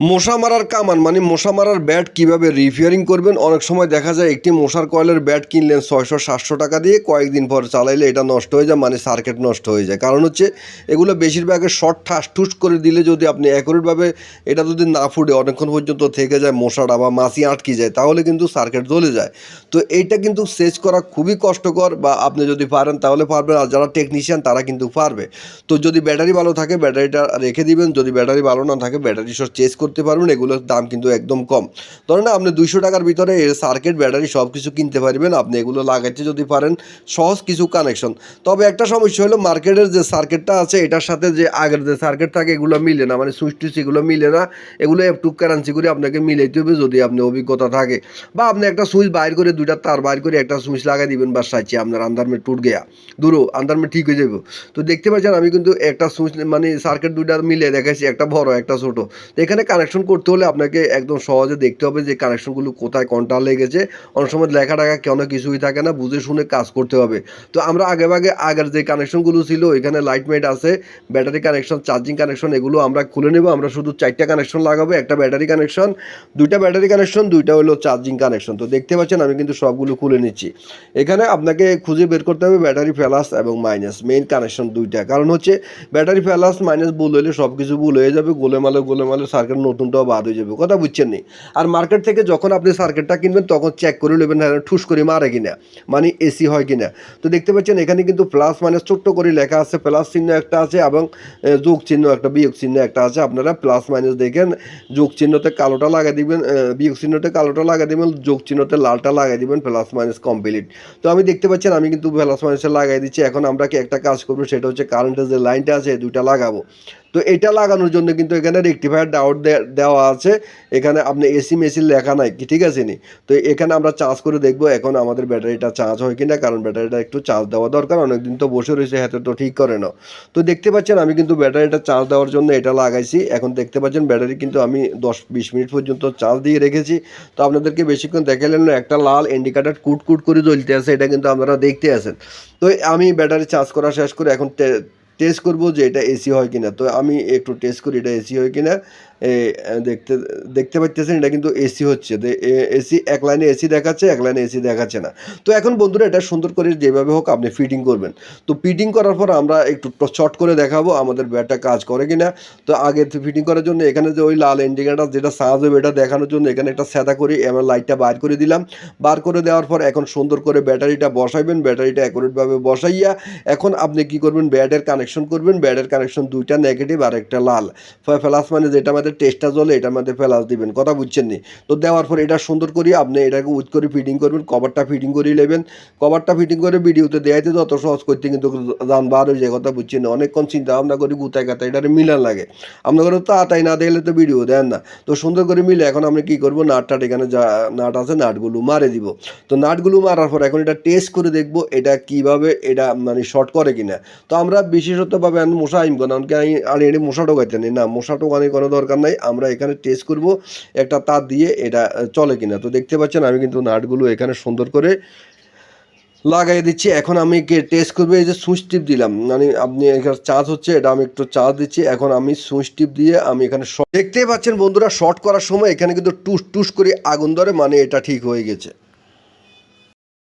মশা মারার কামান মানে মশা মারার ব্যাট কিভাবে রিপেয়ারিং করবেন। অনেক সময় দেখা যায় একটি মশার কয়েলের ব্যাট কিনলেন 600-700 টাকা দিয়ে, কয়েকদিন পর চালাইলে এটা নষ্ট হয়ে যায়, মানে সার্কিট নষ্ট হয়ে যায়। কারণ হচ্ছে এগুলো বেশিরভাগ শর্ট ঠাস ঠুস করে দিলে যদি আপনি অ্যাকুরেটভাবে এটা যদি না ফুটে অনেকক্ষণ পর্যন্ত থেকে যায় মশাটা বা মাছি আটকে যায়, তাহলে কিন্তু সার্কিট জ্বলে যায়। তো এইটা কিন্তু চেঞ্জ করা খুবই কষ্টকর, বা আপনি যদি পারেন তাহলে পারবেন, আর যারা টেকনিশিয়ান তারা কিন্তু পারবে। তো যদি ব্যাটারি ভালো থাকে ব্যাটারিটা রেখে দিবেন, যদি ব্যাটারি ভালো না থাকে ব্যাটারি সহ চেঞ্জ করতে পারবেন। এগুলোর দাম কিন্তু একদম কম। ধরেন না, আপনি 200 টাকার ভিতরে সার্কিট ব্যাটারি সব কিছু কিনতে পারবেন আপনি, এগুলো লাগাইতে যদি পারেন। সহজ কিছু কানেকশন। তবে একটা সমস্যা হলো, মার্কেটের যে সার্কিটটা আছে এটার সাথে যে আগের যে সার্কিট থাকে এগুলো মিলে না, মানে সুইচ টুইচ এগুলো মিলে না। এগুলো একটু কারেন্সি করে আপনাকে মিলাইতে হবে যদি আপনি অভিজ্ঞতা থাকে, বা আপনি একটা সুইচ বাইর করে দুইটা তার বাইর করে একটা সুইচ লাগাই দিবেন, বা সাইচে আপনার আন্দার মে টুট গেয়া দূরও আন্দার মে ঠিক হয়ে যাবে। তো দেখতে পাচ্ছেন আমি কিন্তু একটা সুইচ মানে সার্কিট দুইটা মিলে দেখাইছি, একটা বড় একটা ছোট। তো এখানে কানেকশন করতে হলে আপনাকে একদম সহজে দেখতে হবে যে কানেকশনগুলো কোথায় কোনটা লেগেছে। অনেক সময় লেখা টাকা কোনো কিছুই থাকে না, বুঝে শুনে কাজ করতে হবে। তো আমরা আগের যে কানেকশনগুলো ছিল এখানে লাইট মেট আছে, ব্যাটারি কানেকশন, চার্জিং কানেকশন, এগুলো আমরা খুলে নেব। আমরা শুধু 4টা কানেকশন লাগাবো, একটা ব্যাটারি কানেকশন, 2টা ব্যাটারি কানেকশন, 2টা হলো চার্জিং কানেকশন। তো দেখতে পাচ্ছেন আমি কিন্তু সবগুলো খুলে নিচ্ছি। এখানে আপনাকে খুঁজে বের করতে হবে ব্যাটারি প্লাস এবং মাইনাস, মেইন কানেকশন 2টা। কারণ হচ্ছে ব্যাটারি প্লাস মাইনাস ভুল হলে সব কিছু ভুল হয়ে যাবে, গোলেমালে সার্কিট নতুনটাও বাদ হয়ে যাবে। কথা বুঝছেন নি? আর মার্কেট থেকে যখন আপনি সার্কিটটা কিনবেন তখন চেক করে নেবেন ঠুস করে মারে কিনা, মানে এসি হয় কিনা। তো দেখতে পাচ্ছেন এখানে কিন্তু প্লাস মাইনাস ছোট্ট করে লেখা আছে, প্লাস চিহ্ন একটা আছে এবং যোগ চিহ্ন একটা, বিয়োগ চিহ্ন একটা আছে। আপনারা প্লাস মাইনাস দেখেন, যোগ চিহ্নতে কালোটা লাগাই দিবেন, বিয়োগ চিহ্নতে কালোটা লাগাই দিবেন, যোগ চিহ্নতে লালটা লাগাই দিবেন, প্লাস মাইনাস কমপ্লিট। তো আমি দেখতে পাচ্ছেন আমি কিন্তু প্লাস মাইনাসে লাগাই দিচ্ছি। এখন আমরা কি একটা কাজ করবো, সেটা হচ্ছে কারেন্টের যে লাইনটা আছে 2টা লাগাবো। তো এটা লাগানোর জন্য কিন্তু এখানে রেকটিফায়ার ডাউট দেওয়া আছে। এখানে আপনি এসি মেসি লেখা নাই কি, ঠিক আছে নি? তো এখানে আমরা চার্জ করে দেখবো এখন আমাদের ব্যাটারিটা চার্জ হয় কিনা, কারণ ব্যাটারিটা একটু চার্জ দেওয়া দরকার, অনেকদিন তো বসে রয়েছে হাতে, তো ঠিক করে নাও। তো দেখতে পাচ্ছেন আমি কিন্তু ব্যাটারিটা চার্জ দেওয়ার জন্য এটা লাগাইছি। এখন দেখতে পাচ্ছেন ব্যাটারি কিন্তু আমি 10-20 মিনিট পর্যন্ত চার্জ দিয়ে রেখেছি। তো আপনাদেরকে বেশিক্ষণ দেখালেন না, একটা লাল ইন্ডিকেটার কুট করে জ্বলতে আছে, এটা কিন্তু আপনারা দেখতে আছেন। তো আমি ব্যাটারি চার্জ করা শেষ করে এখন টেস্ট করব যে এটা এসি হয় কিনা। তো আমি একটু টেস্ট করি এটা এসি হয় কিনা। দেখতে দেখতে পাচ্ছেন এটা কিন্তু এসি হচ্ছে। এসি এক লাইনে এসি দেখাচ্ছে, এক লাইনে এসি দেখাচ্ছে না। তো এখন বন্ধুরা এটা সুন্দর করে যেভাবে হোক আপনি ফিটিং করবেন। তো ফিটিং করার পর আমরা একটু শর্ট করে দেখাবো আমাদের ব্যাটটা কাজ করে কিনা। তো আগে ফিটিং করার জন্য এখানে যে ওই লাল ইন্ডিকেটার যেটা চার্জ হবে এটা দেখানোর জন্য এখানে একটা সাদা করে আমরা লাইটটা বার করে দিলাম। বার করে দেওয়ার পর এখন সুন্দর করে ব্যাটারিটা বসাইবেন, ব্যাটারিটা অ্যাকুরেটভাবে বসাইয়া এখন আপনি কি করবেন, ব্যাটের কানেকশন করবেন। ব্যাটের কানেকশন 2টা নেগেটিভ আর একটা লাল। প্লাস মানে যেটা আমাদের টেস্টটা জ্বলে এটার মধ্যে প্লাস দিবেন, কথা বুঝছেন নি? তো দেওয়ার পর এটা সুন্দর করে আপনি এটাকে উইথ করে ফিটিং করবেন, কভারটা ফিটিং করে নেবেন। কভারটা ফিটিং করে ভিডিওতে দেখাইতে যত সহজ, করতে কিন্তু দাম বার হয়ে যায়, কথা বুঝছেন না? অনেকক্ষণ চিন্তা ভাবনা করি গুতায় গাতায় এটারে মিলান লাগে। আপনাদের তো আটাই না দেখলে তো ভিডিও দেন না। তো সুন্দর করে মিলে এখন আমি কি করবো, নাটটা এখানে যা নাট আছে নাটগুলো মারে দিব। তো নাটগুলো মারার পর এখন এটা টেস্ট করে দেখবো এটা কিভাবে এটা মানে শর্ট করে কিনা। তো আমরা বিশেষতভাবে মশা আইনব না, আর এটি মশা টোকাইতে নেই না, মশা টোকানোর কোনো দরকার নাই। আমরা এখানে টেস্ট করব একটা তার দিয়ে এটা চলে কিনা। তো দেখতে পাচ্ছেন আমি কিন্তু নাটগুলো এখানে সুন্দর করে লাগাই দিচ্ছি। এখন আমি টেস্ট করবো, এই যে সুইচ টিপ দিলাম, মানে আপনি এখানে চার্জ হচ্ছে, এটা আমি একটু চার্জ দিচ্ছি। এখন আমি সুইচ টিপ দিয়ে আমি এখানে দেখতেই পাচ্ছেন বন্ধুরা, শর্ট করার সময় এখানে কিন্তু টুস টুস করে আগুন ধরে, মানে এটা ঠিক হয়ে গেছে।